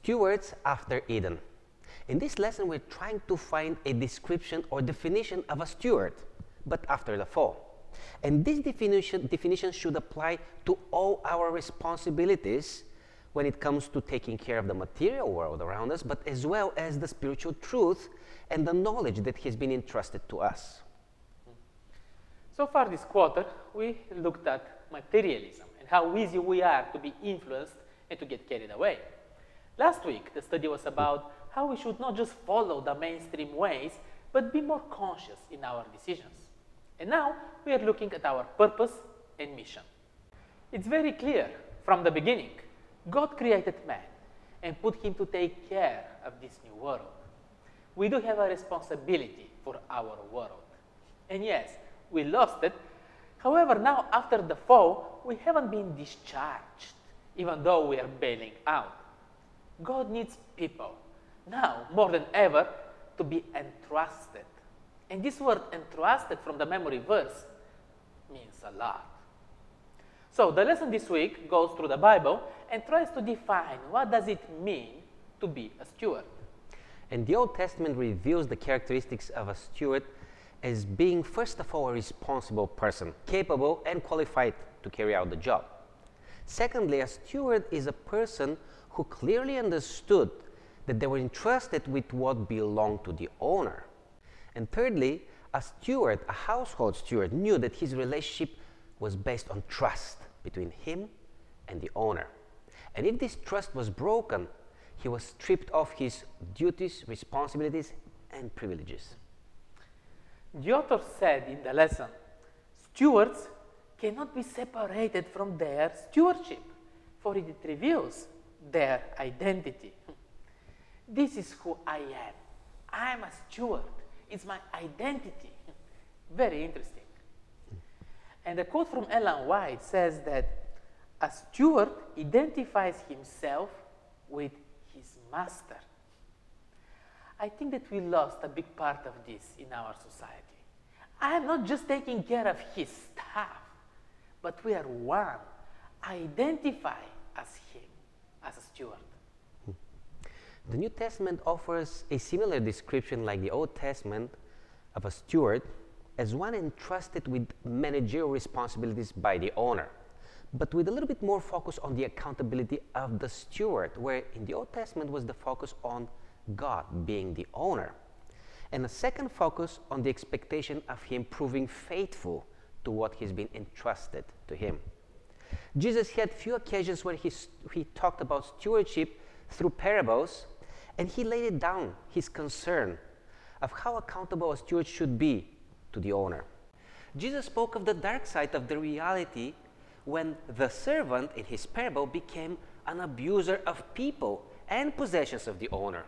Stewards after Eden. In this lesson, we're trying to find a description or definition of a steward, but after the fall. And this definition should apply to all our responsibilities when it comes to taking care of the material world around us, but as well as the spiritual truth and the knowledge that has been entrusted to us. So far this quarter, we looked at materialism and how easy we are to be influenced and to get carried away. Last week, the study was about how we should not just follow the mainstream ways, but be more conscious in our decisions. And now, we are looking at our purpose and mission. It's very clear from the beginning, God created man and put him to take care of this new world. We do have a responsibility for our world. And yes, we lost it. However, now after the fall, we haven't been discharged, even though we are bailing out. God needs people, now more than ever, to be entrusted. And this word entrusted from the memory verse means a lot. So the lesson this week goes through the Bible and tries to define what does it mean to be a steward. And the Old Testament reveals the characteristics of a steward as being, first of all, a responsible person, capable and qualified to carry out the job. Secondly, a steward is a person who clearly understood that they were entrusted with what belonged to the owner. And thirdly, a steward, a household steward, knew that his relationship was based on trust between him and the owner. And if this trust was broken, he was stripped of his duties, responsibilities, and privileges. The author said in the lesson, stewards cannot be separated from their stewardship, for it reveals their identity. This is who I am. I'm a steward. It's my identity. Very interesting. And a quote from Ellen White says that a steward identifies himself with his master. I think that we lost a big part of this in our society. I am not just taking care of his staff, but we are one. I identify as him, as a steward. The New Testament offers a similar description like the Old Testament of a steward as one entrusted with managerial responsibilities by the owner, but with a little bit more focus on the accountability of the steward, where in the Old Testament was the focus on God being the owner, and a second focus on the expectation of him proving faithful to what has been entrusted to him. Jesus had few occasions where he talked about stewardship through parables, and he laid it down, his concern of how accountable a steward should be to the owner. Jesus spoke of the dark side of the reality when the servant in his parable became an abuser of people and possessions of the owner.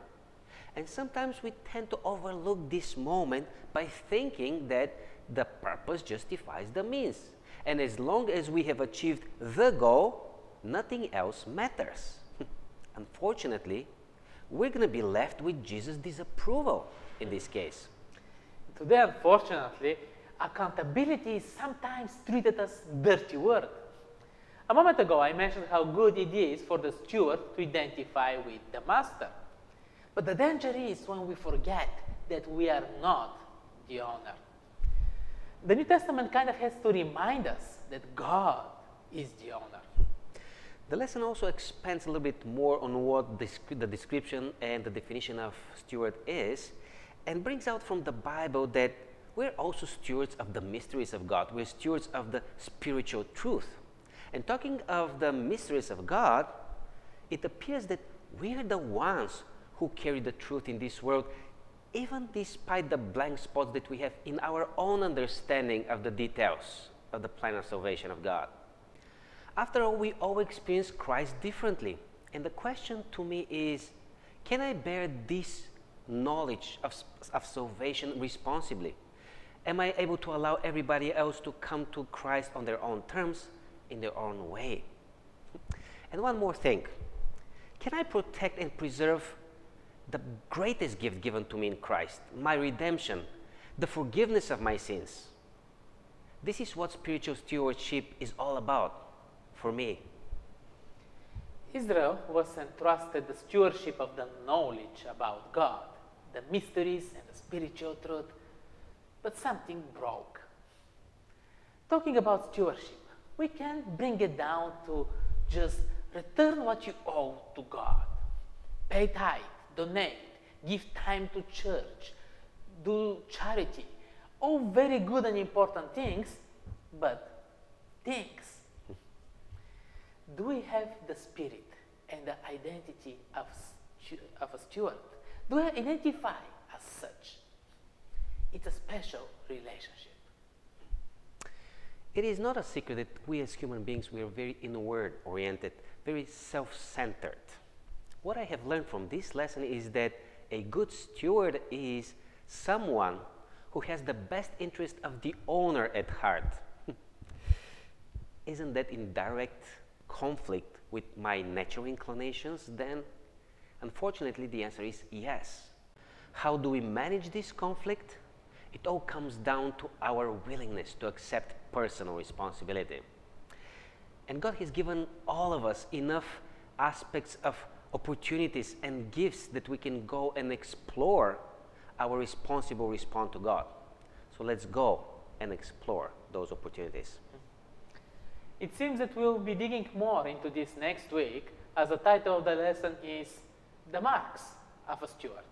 And sometimes we tend to overlook this moment by thinking that the purpose justifies the means. And as long as we have achieved the goal, nothing else matters. Unfortunately, we're going to be left with Jesus' disapproval in this case. Today, unfortunately, accountability is sometimes treated as a dirty word. A moment ago, I mentioned how good it is for the steward to identify with the master. But the danger is when we forget that we are not the owner. The New Testament kind of has to remind us that God is the owner. The lesson also expands a little bit more on what the description and the definition of steward is, and brings out from the Bible that we're also stewards of the mysteries of God. We're stewards of the spiritual truth. And talking of the mysteries of God, it appears that we're the ones who carry the truth in this world, even despite the blank spots that we have in our own understanding of the details of the plan of salvation of God. After all, we all experience Christ differently. And the question to me is, can I bear this knowledge of salvation responsibly? Am I able to allow everybody else to come to Christ on their own terms, in their own way? And one more thing. Can I protect and preserve the greatest gift given to me in Christ, my redemption, the forgiveness of my sins? This is what spiritual stewardship is all about for me. Israel was entrusted the stewardship of the knowledge about God, the mysteries and the spiritual truth, but something broke. Talking about stewardship, we can bring it down to just return what you owe to God. Pay tithe, donate, give time to church, do charity. All very good and important things, but things. Do we have the spirit and the identity of a steward? Do we identify as such? It's a special relationship. It is not a secret that we as human beings, we are very inward-oriented, very self-centered. What I have learned from this lesson is that a good steward is someone who has the best interest of the owner at heart. Isn't that in direct conflict with my natural inclinations then? Unfortunately, the answer is yes. How do we manage this conflict? It all comes down to our willingness to accept personal responsibility. And God has given all of us enough aspects of opportunities and gifts that we can go and explore our responsible response to God. So let's go and explore those opportunities. It seems that we'll be digging more into this next week, as the title of the lesson is The Marks of a Steward.